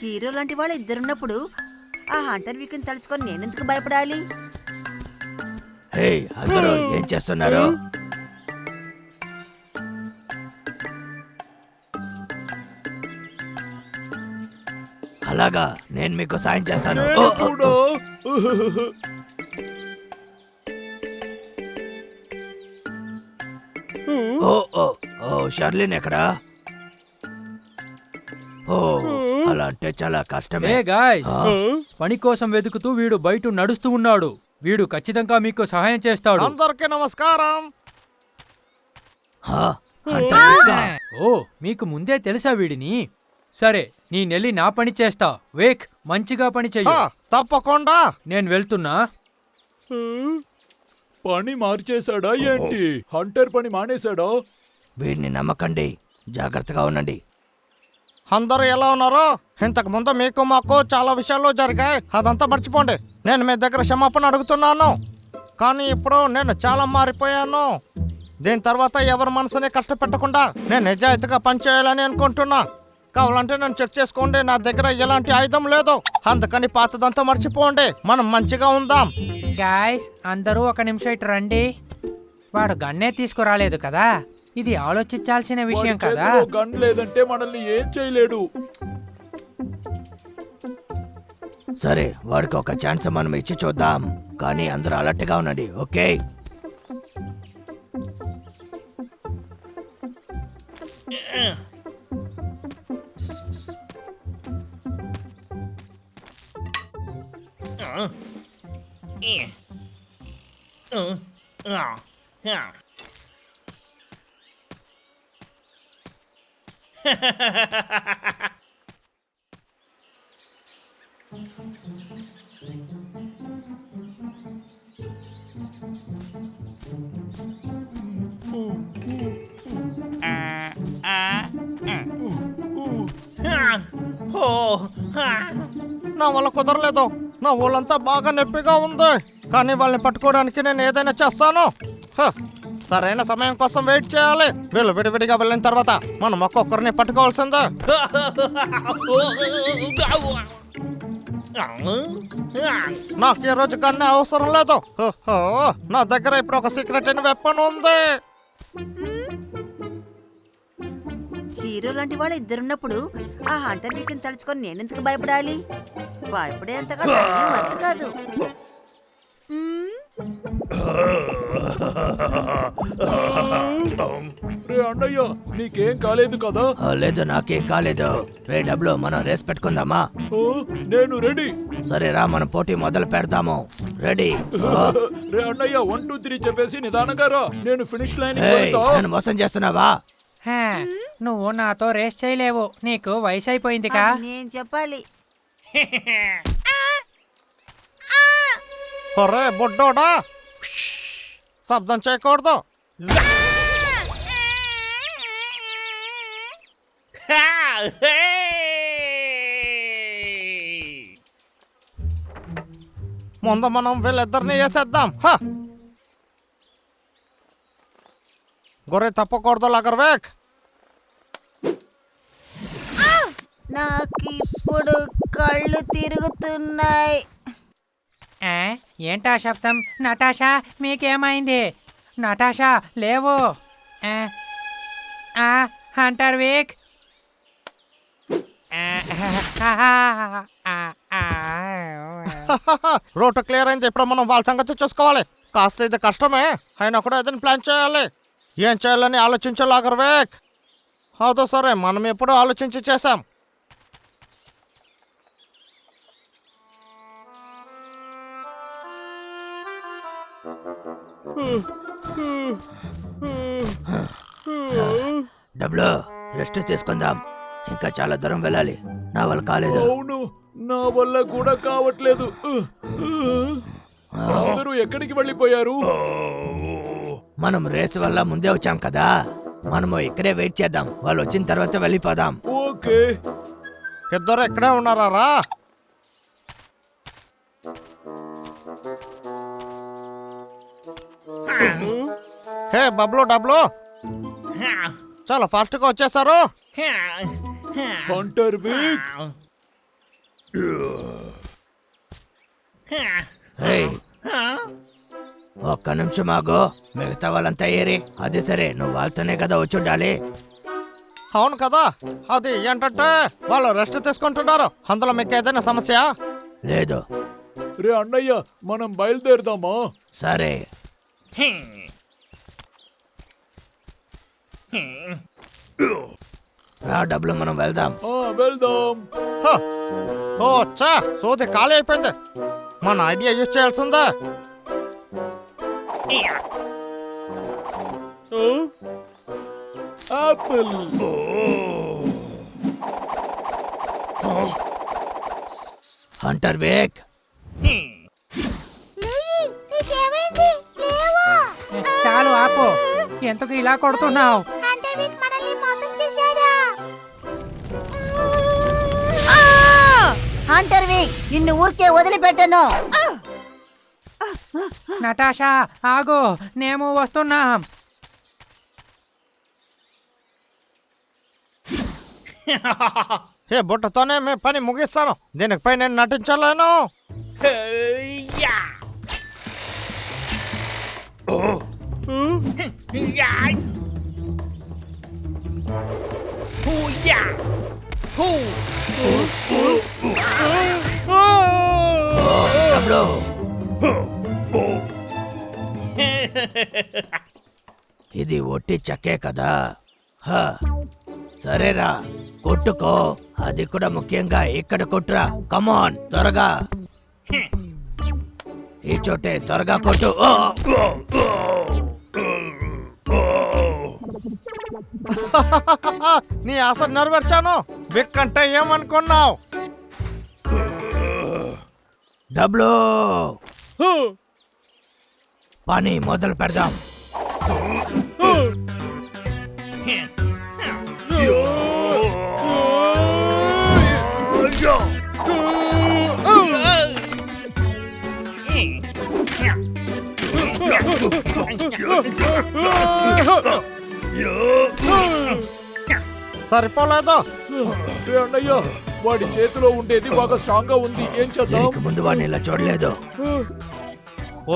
Hero లాంటి వాళ్ళు ఇద్దరున్నప్పుడు ఆ హంటర్ వీక్ని తలుచుకొని నేనెందుకు భయపడాలి? హే అందరూ ఏం చేస్తున్నారు? అలాగా, నేను మీకు సాయం చేస్తాను. ఓ ఓ ఓ షర్లిన్ ఎక్కడా? ఓ అలా అంటే చాలా కష్టమే. గాయ్స్, పని కోసం వెతుకుతూ వీడు బయట నడుస్తూ ఉన్నాడు. వీడు ఖచ్చితంగా మీకు సహాయం చేస్తాడు. అందరికీ నమస్కారం. ఓ, మీకు ముందే తెలుసా వీడిని? సరే, నేనెళ్ళి నా పని చేస్తా. వేక్, మంచిగా పని చెయ్యి. తప్పకుండా. నేను వెళ్తున్నా. పని మార్చేశాడా ఏంటి? హంటర్ పని మానేశాడా? వీడిని నమ్మకండి, జాగ్రత్తగా ఉండండి. అందరూ ఎలా ఉన్నారు? ఇంతకు ముందు మీకు మాకు చాలా విషయాలు జరిగాయి, అదంతా మర్చిపోండి. నేను మీ దగ్గర క్షమాపణ అడుగుతున్నాను. కానీ ఇప్పుడు నేను చాలా మారిపోయాను. దీని తర్వాత ఎవరి మనసుని కష్టపెట్టకుండా నేను నిజాయితీగా పనిచేయాలని అనుకుంటున్నా. కావాలంటే నన్ను చెక్ చేసుకోండి, నా దగ్గర ఎలాంటి ఆయుధం లేదు. అందుకని పాతదంతా మర్చిపోండి, మనం మంచిగా ఉందాం. గాయ్స్, అందరూ ఒక నిమిషం ఇటు రండి. వాడు గన్నే తీసుకురాలేదు కదా, ఇది ఆలోచించాల్సిన విషయం కదా. గన్ లేదంటే మనల్ని ఏం చేయలేడు. సరే, వాడికి ఒక ఛాన్స్ మనం ఇచ్చి చూద్దాం. కానీ అందరూ అలర్ట్గా ఉండండి, ఓకే? నా వల్ల కుదరలేదు. నా ఊళ్ళంతా బాగా నొప్పిగా ఉంది. కానీ వాళ్ళని పట్టుకోవడానికి నేను ఏదైనా చేస్తాను. సరైన సమయం కోసం వెయిట్ చేయాలి. వీళ్ళు విడివిడిగా వెళ్ళిన తర్వాత మనం ఒక్కొక్కరిని పట్టుకోవాల్సిందే. నాకు ఈ రోజు కన్నా అవసరం లేదు. నా దగ్గర ఇప్పుడు ఒక సీక్రెట్ అయిన వెపన్ ఉంది. హీరో లాంటి వాళ్ళు ఇద్దరున్నప్పుడు ఆ హంటర్ వీక్ని తలుచుకొని నేనెందుకు భయపడాలి? భయపడేంతగా తనేం వర్త్ కాదు. రే అన్నయ్య, నీకేం కాలేదు కదా? లేదు, నాకేం కాలేదు. రే డబ్లు, మనం రేస్ పెట్టుకుందామా? నేను రెడీ. సరే రా, మనం పోటీ మొదలు పెడతాము. రెడీ? రే అన్నయ్య, 1 2 3 చెప్పేసి నిదానంగా రా. నేను ఫినిష్ లైన్ నన్ను మోసం చేస్తున్నావా? నువ్వు నాతో రేస్ చేయలేవు, నీకు వయసు అయిపోయిందిగా. నేను చెప్పాలి. ఒరే బుడ్డోడా, శబ్దం చేయకూడదు. ముందు మనం వీళ్ళిద్దరిని వేసేద్దాం. గొర్రె తప్పకూడదు లాగర్వేక్. నాకిప్పుడు కళ్ళు తిరుగుతున్నాయి. ఏంటా శబ్దం? నటాషా, మీకేమైంది? నటాషా, లేవు. Hunter week. రోడ్డు క్లియర్ అయింది. ఇప్పుడు మనం వాళ్ళ సంగతి చూసుకోవాలి. కాస్త ఇది కష్టమే, అయినా కూడా ఏదైనా ప్లాన్ చేయాలి. ఏం చేయాలని ఆలోచించాలాగర్వేక్. అదో సరే, మనం ఎప్పుడూ ఆలోచించి చేసాం. డబ్లు, రెస్ట్ తీసుకుందాం. ఇంకా చాలా దూరం వెళ్ళాలి. నా వల్ల కాలేదు. అవును, నా వల్ల కూడా కావట్లేదు. అందరూ ఎక్కడికి వెళ్ళిపోయారు? మనం రేస్ వల్ల ముందే వచ్చాం కదా, మనము ఇక్కడే వెయిట్ చేద్దాం. వాళ్ళు వచ్చిన తర్వాత వెళ్ళిపోదాం. ఓకే. ఇద్దరు ఇక్కడే ఉన్నారా? హే బబ్లు డబ్లు చాలా ఫాస్ట్ గా వచ్చేసారు. హంటర్ వీక్ ఏయ్, ఒక్క నిమిషం ఆగు. మిగతా వాళ్ళంతా ఏరి. అది సరే, నువ్వు వాళ్ళతోనే కదా వచ్చి ఉండాలి. అవును కదా, అది ఏంటంటే వాళ్ళు రెస్ట్ తీసుకుంటున్నారు. అందులో మీకు ఏదైనా సమస్య? లేదు. రే అన్నయ్య మనం బయలుదేరదామా? సరే. రా డబ్బులు, మనం వెళ్దాం. వెళ్దాం. హ, ఓ చా సోది ఖాళీ అయిపోయింది. మన ఐడియా యూజ్ చేయాల్సిందా? ఆపిల్. Hunter wake. చాలు ఆపు. ఎందుకు ఇలా కొడుతున్నావు? హంటర్ వీక్, నిన్ను ఊరికే వదిలిపెట్టను. నటాషా ఆగు, మేము వస్తున్నాం. ఏ బుట్టతోనే మీ పని ముగిస్తాను. దీనిపై నేను నటించలేను. డబ్బులు. ఇది ఒట్టి చెక్కే కదా. హ, సరేరా, కొట్టుకో. అది కూడా ముఖ్యంగా ఇక్కడ కొట్టురా. కమాన్, త్వరగా. ఈ చోటే త్వరగా కొట్టు. ఓ! నీ ఆశ నెరవేర్చాను. బిక్ అంటే ఏమనుకున్నావు? డబ్బులు. పని మొదలు పెడదాం. సరిపోలేదు. రే అన్నయ్య వాడి చేతిలో ఉండేది బాగా స్ట్రాంగ్ గా ఉంది. ఏం చేద్దాం? దీనికి ముందు వాడిని ఇలా చూడలేదు.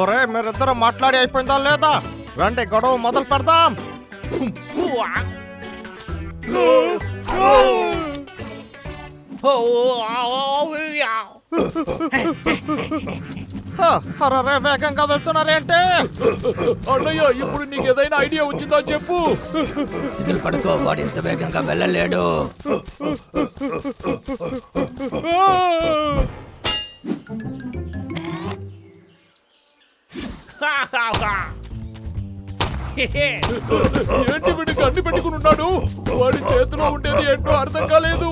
ఒరే మీరిద్దరు మాట్లాడి అయిపోయిందా లేదా? రండి గొడవ మొదలు పెడదాం. అరే వేగంగా వెళ్తున్నారేంటి? అన్నయ్య ఇప్పుడు నీకు ఏదైనా ఐడియా వచ్చిందా చెప్పు. ఇదిలు పడుకో, వాడు ఇంత వేగంగా వెళ్ళలేడు. ఏంటి వీడికి అన్ని పెట్టుకుని ఉన్నాడు? వాడి చేతిలో ఉండేది ఏంటో అర్థం కాలేదు.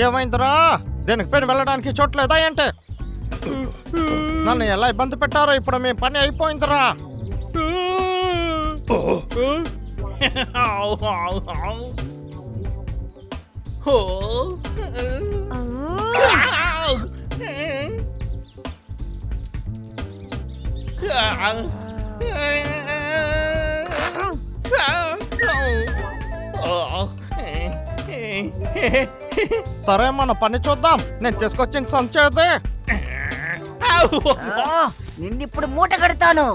ఏమైందిరా? దీనికి పైన వెళ్ళడానికి చోట్లేదా ఏంటి? నన్ను ఎలా ఇబ్బంది పెట్టారో ఇప్పుడు మీ పని అయిపోయిందిరా. సరే మన పని చూద్దాం. నేను తీసుకొచ్చిన సంచేది. నిన్నిప్పుడు మూట కడతాను.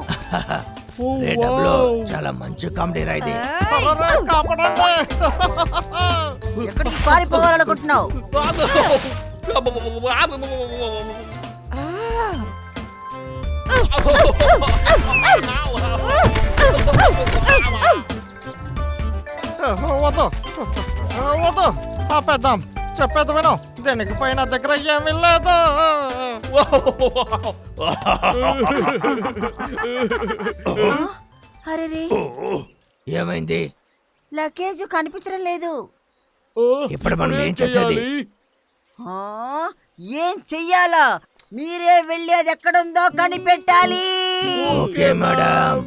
రే డబ్బులు, చాలా మంచి కామెడీ రా ఇది. అరే, కాపాడండి. ఎక్కడికి పారిపోవాలనుకుంటున్నావు? వద్దు వద్దు, ఆపేద్దాం. చెప్పేది విను. దీనికి పైన దగ్గర ఏమీ లేదు. అరే రే, ఏమైంది? లగేజ్ కనిపించడం లేదు. ఇప్పుడు మనం ఏం చేసేది? ఆ, ఏం చెయ్యాలా? మీరే వెళ్ళి అది ఎక్కడుందో కనిపెట్టాలి. Okay madam.